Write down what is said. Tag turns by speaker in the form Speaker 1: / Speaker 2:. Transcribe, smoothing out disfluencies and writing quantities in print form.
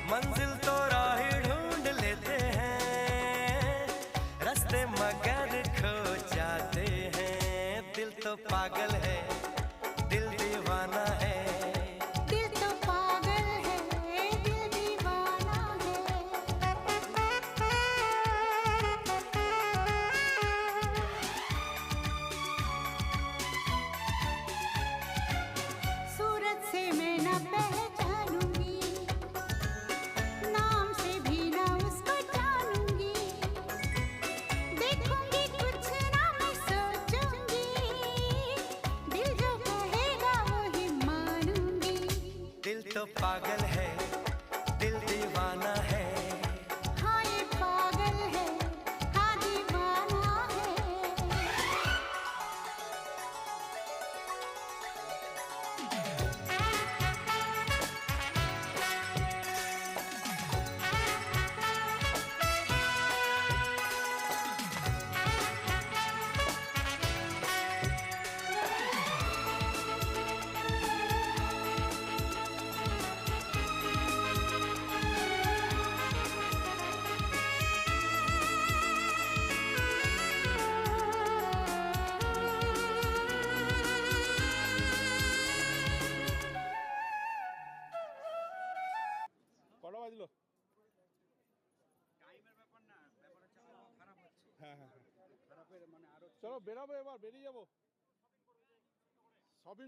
Speaker 1: मंजिल तो राही ढूंढ लेते हैं, रास्ते मगर खो जाते हैं। दिल तो पागल है, दिल दीवाना है।
Speaker 2: दिल तो पागल है, दिल दीवाना है। सूरत से मैं न पहचानूंगी, नाम से भी न उसको जानूंगी। देखूंगी कुछ ना मैं सोचूंगी, दिल जो कहेगा वही मानूंगी।
Speaker 1: दिल तो पागल है, दिल दीवाना है।
Speaker 2: हाँ ये पागल है, हाँ दीवाना है।
Speaker 3: কটা বাজলো?
Speaker 4: টাইমের ব্যাপার না, ব্যাপার হচ্ছে আবহাওয়া খারাপ হচ্ছে।
Speaker 3: হ্যাঁ হ্যাঁ হ্যাঁ,
Speaker 4: খারাপের মানে আরো
Speaker 3: চলো বেরাবো, এবার বেরিয়ে যাবো সবিন।